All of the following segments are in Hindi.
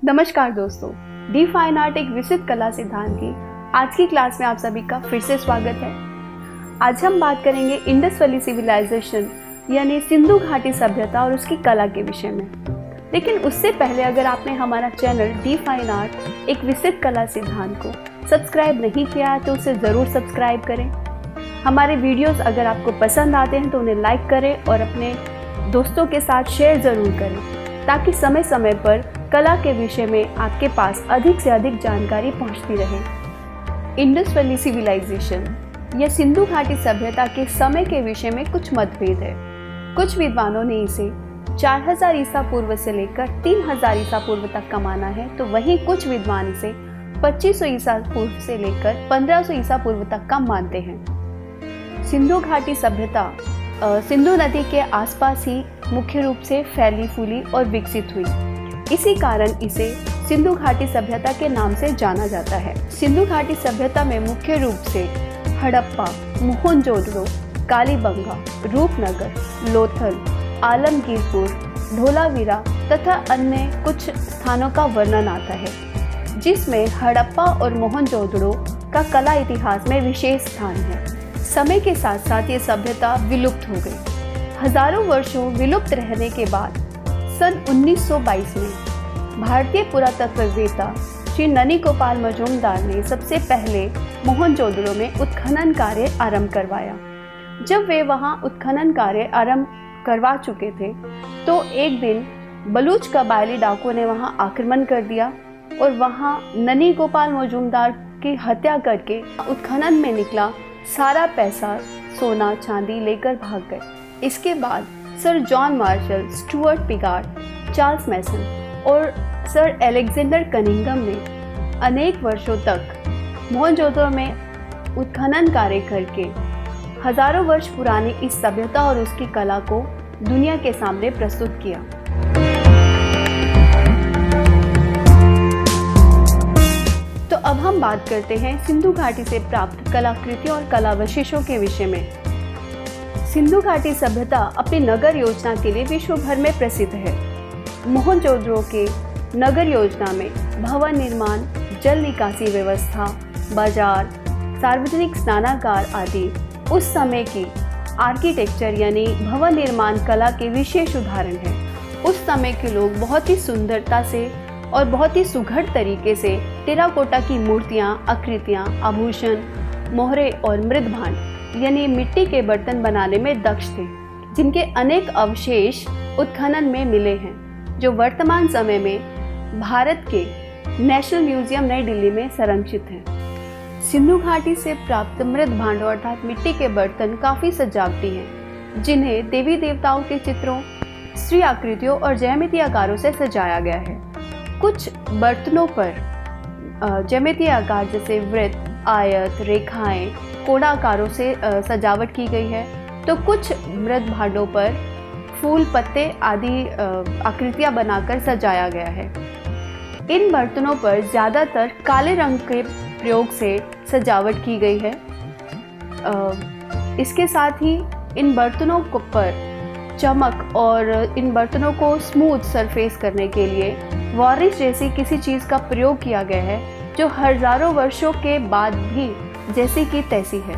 नमस्कार दोस्तों, डी फाइन आर्ट एक विशिष्ट कला सिद्धांत की आज की क्लास में आप सभी का फिर से स्वागत है। आज हम बात करेंगे इंडस वैली सिविलाइजेशन यानी सिंधु घाटी सभ्यता और उसकी कला के विषय में। लेकिन उससे पहले अगर आपने हमारा चैनल डी फाइन आर्ट एक विशिष्ट कला सिद्धांत को सब्सक्राइब नहीं किया है तो उसे ज़रूर सब्सक्राइब करें। हमारे वीडियोज़ अगर आपको पसंद आते हैं तो उन्हें लाइक करें और अपने दोस्तों के साथ शेयर ज़रूर करें, ताकि समय समय पर कला के विषय में आपके पास अधिक से अधिक जानकारी पहुंचती रहे। इंडस वैली सिविलाइजेशन या सिंधु घाटी सभ्यता के समय के विषय में कुछ मतभेद है। कुछ विद्वानों ने इसे 4000 ईसा पूर्व से लेकर 3000 ईसा पूर्व तक का माना है, तो वहीं कुछ विद्वान इसे 2500 ईसा पूर्व से लेकर 1500 ईसा पूर्व तक का मानते हैं। सिंधु घाटी सभ्यता सिंधु नदी के आसपास ही मुख्य रूप से फैली फूली और विकसित हुई। इसी कारण इसे सिंधु घाटी सभ्यता के नाम से जाना जाता है। सिंधु घाटी सभ्यता में मुख्य रूप से हड़प्पा, मोहनजोदड़ो, कालीबंगा, रूपनगर, लोथल, आलमगीरपुर, धोलावीरा तथा अन्य कुछ स्थानों का वर्णन आता है, जिसमें हड़प्पा और मोहनजोदड़ो का कला इतिहास में विशेष स्थान है। समय के साथ साथ ये सभ्यता विलुप्त हो गई। हजारों वर्षों विलुप्त रहने के बाद सन 1922 में भारतीय पुरातत्ववेत्ता श्री ननी गोपाल मजूमदार ने सबसे पहले मोहनजोदड़ो में उत्खनन कार्य आरंभ करवाया। जब वे वहां उत्खनन कार्य आरंभ करवा चुके थे तो एक दिन बलूच कबायली डाकुओं ने वहां आक्रमण कर दिया और वहां ननी गोपाल मजूमदार की हत्या करके उत्खनन में निकला सारा पैसा, सोना चांदी लेकर भाग गए। इसके बाद sir John Marshall, Stuart Piggott, Charles Masson और सर एलेक्जेंडर कनिंघम ने अनेक वर्षों तक मोहनजोदड़ो में उत्खनन कार्य करके हजारों वर्ष पुरानी इस सभ्यता और उसकी कला को दुनिया के सामने प्रस्तुत किया। तो अब हम बात करते हैं सिंधु घाटी से प्राप्त कलाकृतियों और कलावशेषों के विषय में। सिंधु घाटी सभ्यता अपनी नगर योजना के लिए विश्व भर में प्रसिद्ध है। मोहनजोदड़ो के नगर योजना में भवन निर्माण, जल निकासी व्यवस्था, बाजार, सार्वजनिक स्नानागार आदि उस समय की आर्किटेक्चर यानी भवन निर्माण कला के विशेष उदाहरण हैं। उस समय के लोग बहुत ही सुंदरता से और बहुत ही सुघड़ तरीके से टेराकोटा की मूर्तियाँ, आकृतियाँ, आभूषण, मोहरे और मृद भांड यानी मिट्टी के बर्तन बनाने में दक्ष थे, जिनके अनेक अवशेष उत्खनन में मिले हैं, जो वर्तमान समय में भारत के नेशनल म्यूजियम नई दिल्ली में संरक्षित हैं। सिंधु घाटी से प्राप्त मृद भांडों अर्थात मिट्टी के बर्तन काफ़ी सजावटी हैं, जिन्हें देवी देवताओं के चित्रों, स्त्री आकृतियों और ज्यामितीय आकारों से सजाया गया है। कुछ बर्तनों पर ज्यामितीय आकार जैसे वृत्त, आयत, रेखाएं, कोण आकारों से सजावट की गई है, तो कुछ मृद भांडों पर फूल, पत्ते आदि आकृतियां बनाकर सजाया गया है। इन बर्तनों पर ज़्यादातर काले रंग के प्रयोग से सजावट की गई है। इसके साथ ही इन बर्तनों पर चमक और इन बर्तनों को स्मूथ सरफेस करने के लिए वार्निश जैसी किसी चीज़ का प्रयोग किया गया है, जो हजारों वर्षों के बाद भी जैसी की तैसी है।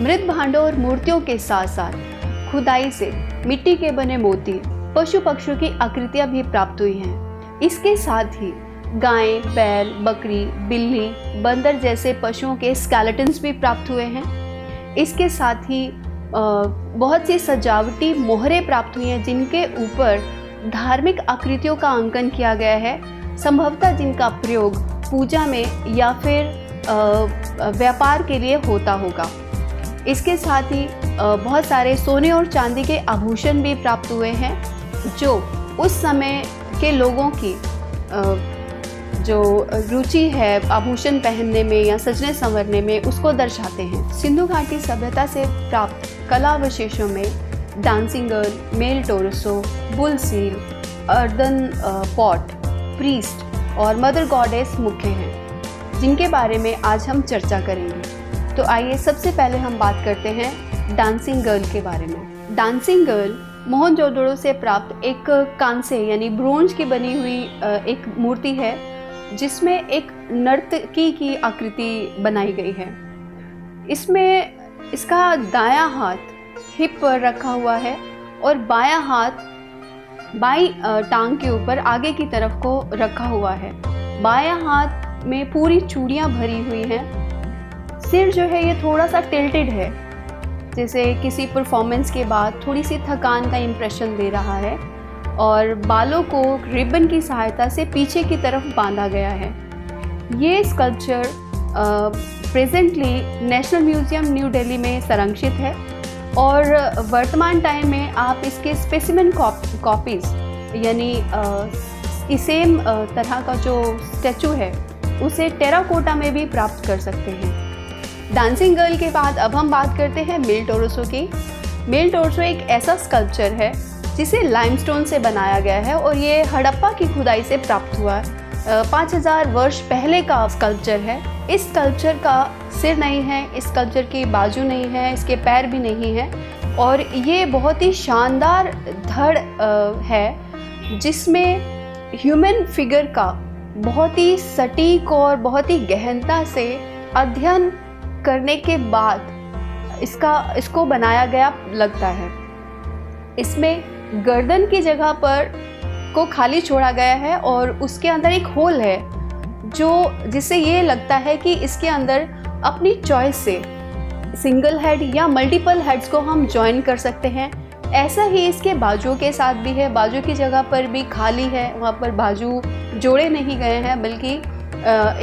मृद भांडों और मूर्तियों के साथ साथ खुदाई से मिट्टी के बने मोती, पशु पक्षियों की आकृतियां भी प्राप्त हुई हैं। इसके साथ ही गाय, बैल, बकरी, बिल्ली, बंदर जैसे पशुओं के स्केलेटन्स भी प्राप्त हुए हैं। इसके साथ ही बहुत सी सजावटी मोहरे प्राप्त हुई हैं, जिनके ऊपर धार्मिक आकृतियों का अंकन किया गया है, संभवतः जिनका प्रयोग पूजा में या फिर व्यापार के लिए होता होगा। इसके साथ ही बहुत सारे सोने और चांदी के आभूषण भी प्राप्त हुए हैं, जो उस समय के लोगों की जो रुचि है आभूषण पहनने में या सजने संवरने में, उसको दर्शाते हैं। सिंधु घाटी सभ्यता से प्राप्त कला अवशेषों में dancing girl, male torso, bull seal, earthen pot, priest और मदर गॉडेस मुख्य हैं, जिनके बारे में आज हम चर्चा करेंगे। तो आइए सबसे पहले हम बात करते हैं डांसिंग गर्ल के बारे में। डांसिंग गर्ल मोहनजोदड़ो से प्राप्त एक कांसे यानी ब्रोंज की बनी हुई एक मूर्ति है, जिसमें एक नर्तकी की आकृति बनाई गई है। इसमें इसका दायां हाथ हिप पर रखा हुआ है और बायां हाथ बाईं टांग के ऊपर आगे की तरफ को रखा हुआ है। बायां हाथ में पूरी चूड़ियां भरी हुई हैं। सिर जो है ये थोड़ा सा टिल्टेड है, जैसे किसी परफॉर्मेंस के बाद थोड़ी सी थकान का इम्प्रेशन दे रहा है, और बालों को रिबन की सहायता से पीछे की तरफ बांधा गया है। ये sculpture presently national museum new Delhi में संरक्षित है, और वर्तमान टाइम में आप इसके स्पेसिमेन कॉपीज़ यानी सेम तरह का जो स्टैचू है उसे टेराकोटा में भी प्राप्त कर सकते हैं। डांसिंग गर्ल के बाद अब हम बात करते हैं मिल टोरसो की। मिल टोरसो एक ऐसा स्कल्पचर है जिसे लाइमस्टोन से बनाया गया है, और ये हड़प्पा की खुदाई से प्राप्त हुआ है। 5000 वर्ष पहले का स्कल्पचर है। इस स्कल्पचर का सिर नहीं है, इस स्कल्पचर की बाजू नहीं है, इसके पैर भी नहीं है, और ये बहुत ही शानदार धड़ है जिसमें ह्यूमन फिगर का बहुत ही सटीक और बहुत ही गहनता से अध्ययन करने के बाद इसको बनाया गया लगता है। इसमें गर्दन की जगह पर को खाली छोड़ा गया है, और उसके अंदर एक होल है जिससे ये लगता है कि इसके अंदर अपनी चॉइस से सिंगल हेड या मल्टीपल हेड्स को हम ज्वाइन कर सकते हैं। ऐसा ही इसके बाजुओं के साथ भी है। बाजू की जगह पर भी खाली है, वहाँ पर बाजू जोड़े नहीं गए हैं, बल्कि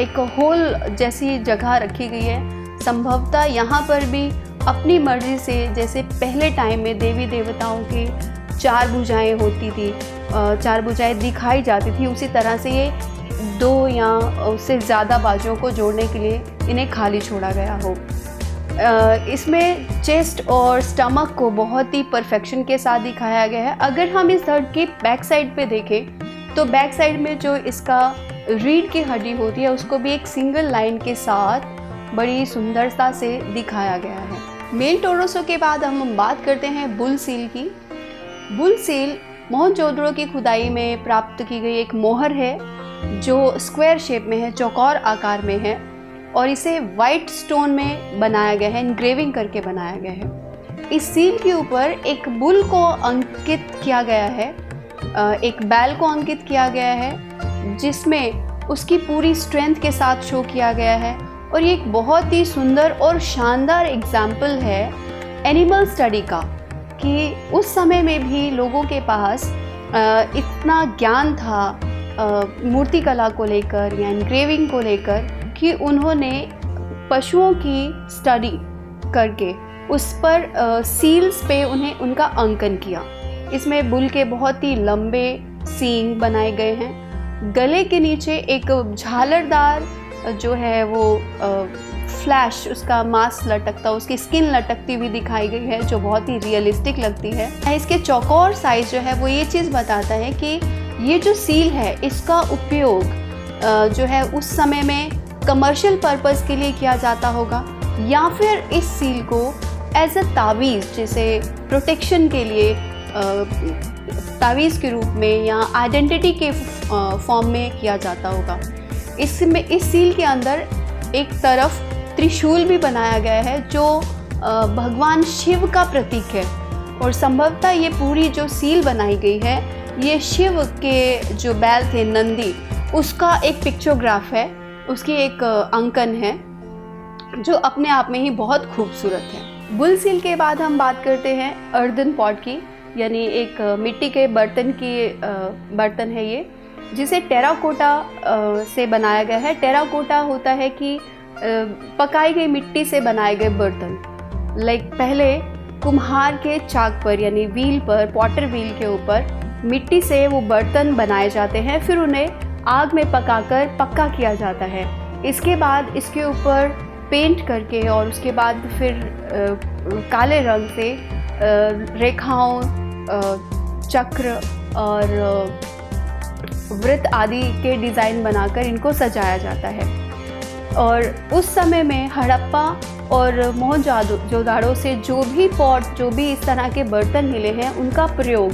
एक होल जैसी जगह रखी गई है। संभवतः यहाँ पर भी अपनी मर्जी से, जैसे पहले टाइम में देवी देवताओं की 4 भुजाएं होती थी, 4 भुजाएं दिखाई जाती थी, उसी तरह से ये 2 या उससे ज़्यादा बाजुओं को जोड़ने के लिए इन्हें खाली छोड़ा गया हो। इसमें चेस्ट और स्टमक को बहुत ही परफेक्शन के साथ दिखाया गया है। अगर हम इस धड़ की बैक साइड पे देखें तो बैक साइड में जो इसका रीढ़ की हड्डी होती है उसको भी एक सिंगल लाइन के साथ बड़ी सुंदरता से दिखाया गया है। मिल टोरसो के बाद हम बात करते हैं बुल सील की। बुल सील मोहनजोदड़ो की खुदाई में प्राप्त की गई एक मोहर है जो स्क्वायर शेप में है, चौकोर आकार में है, और इसे वाइट स्टोन में बनाया गया है, इनग्रेविंग करके बनाया गया है। इस सील के ऊपर एक बुल को अंकित किया गया है, एक बैल को अंकित किया गया है, जिसमें उसकी पूरी स्ट्रेंथ के साथ शो किया गया है। और ये एक बहुत ही सुंदर और शानदार एग्जाम्पल है एनिमल स्टडी का, कि उस समय में भी लोगों के पास इतना ज्ञान था मूर्तिकला को लेकर या एनग्रेविंग को लेकर, कि उन्होंने पशुओं की स्टडी करके उस पर सील्स पे उनका अंकन किया। इसमें बुल के बहुत ही लंबे सींग बनाए गए हैं। गले के नीचे एक झालरदार जो है वो फ्लैश, उसका मांस लटकता, उसकी स्किन लटकती हुई दिखाई गई है, जो बहुत ही रियलिस्टिक लगती है। इसके चौकोर साइज जो है वो ये चीज़ बताता है कि ये जो सील है इसका उपयोग जो है उस समय में कमर्शियल पर्पस के लिए किया जाता होगा, या फिर इस सील को एज अ तावीज़, जैसे प्रोटेक्शन के लिए तावीज़ के रूप में या आइडेंटिटी के फॉर्म में किया जाता होगा। इसमें इस सील के अंदर एक तरफ त्रिशूल भी बनाया गया है जो भगवान शिव का प्रतीक है, और संभवतः ये पूरी जो सील बनाई गई है ये शिव के जो बैल थे नंदी, उसका एक पिक्चोग्राफ है, उसकी एक अंकन है जो अपने आप में ही बहुत खूबसूरत है। बुल सील के बाद हम बात करते हैं अर्दन पॉट की, यानी एक मिट्टी के बर्तन है ये, जिसे टेराकोटा से बनाया गया है। टेराकोटा होता है कि पकाई गई मिट्टी से बनाए गए बर्तन। पहले कुम्हार के चाक पर यानी व्हील पर, पॉटर व्हील के ऊपर मिट्टी से वो बर्तन बनाए जाते हैं, फिर उन्हें आग में पकाकर पक्का किया जाता है। इसके बाद इसके ऊपर पेंट करके और उसके बाद फिर काले रंग से रेखाओं, चक्र और वृत्त आदि के डिज़ाइन बनाकर इनको सजाया जाता है। और उस समय में हड़प्पा और मोहनजोदाड़ो से जो भी पॉट, जो भी इस तरह के बर्तन मिले हैं, उनका प्रयोग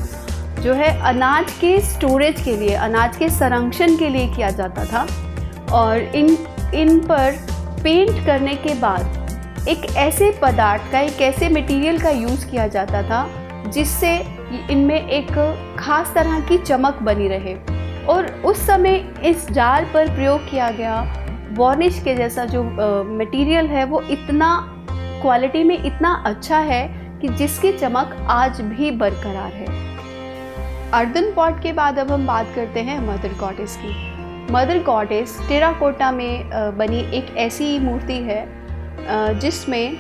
जो है अनाज के स्टोरेज के लिए, अनाज के संरक्षण के लिए किया जाता था। और इन पर पेंट करने के बाद एक ऐसे पदार्थ का, एक ऐसे मटेरियल का यूज़ किया जाता था जिससे इनमें एक खास तरह की चमक बनी रहे। और उस समय इस जार पर प्रयोग किया गया वार्निश के जैसा जो मटेरियल है वो इतना क्वालिटी में इतना अच्छा है कि जिसकी चमक आज भी बरकरार है। अर्दन पॉट के बाद अब हम बात करते हैं मदर गॉडेस की। मदर गॉडेस टेराकोटा में बनी एक ऐसी मूर्ति है जिसमें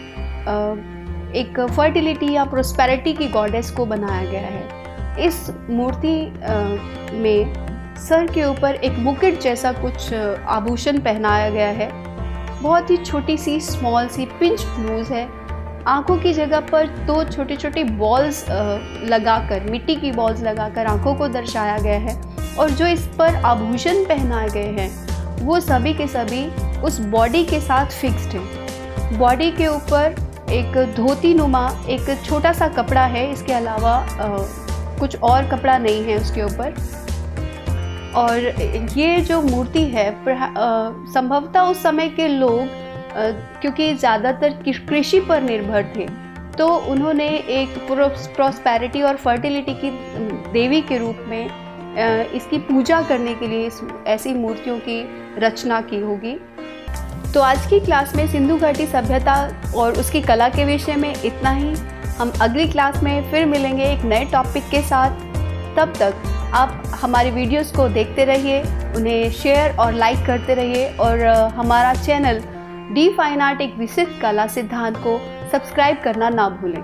एक फर्टिलिटी या प्रोस्पेरिटी की गॉडेस को बनाया गया है। इस मूर्ति में सर के ऊपर एक मुकुट जैसा कुछ आभूषण पहनाया गया है। बहुत ही छोटी C small C pinch nose है। आँखों की जगह पर दो छोटे छोटे बॉल्स लगाकर, मिट्टी की बॉल्स लगाकर आँखों को दर्शाया गया है। और जो इस पर आभूषण पहनाए गए हैं वो सभी के सभी उस बॉडी के साथ फिक्स्ड हैं। बॉडी के ऊपर एक धोती नुमा एक छोटा सा कपड़ा है, इसके अलावा कुछ और कपड़ा नहीं है उसके ऊपर। और ये जो मूर्ति है संभवतः उस समय के लोग क्योंकि ज़्यादातर कृषि पर निर्भर थे, तो उन्होंने एक प्रॉस्पेरिटी और फर्टिलिटी की देवी के रूप में इसकी पूजा करने के लिए ऐसी मूर्तियों की रचना की होगी। तो आज की क्लास में सिंधु घाटी सभ्यता और उसकी कला के विषय में इतना ही। हम अगली क्लास में फिर मिलेंगे एक नए टॉपिक के साथ। तब तक आप हमारी वीडियोस को देखते रहिए, उन्हें शेयर और लाइक करते रहिए और हमारा चैनल डी फाइन आर्ट एक विशिष्ट कला सिद्धांत को सब्सक्राइब करना ना भूलें।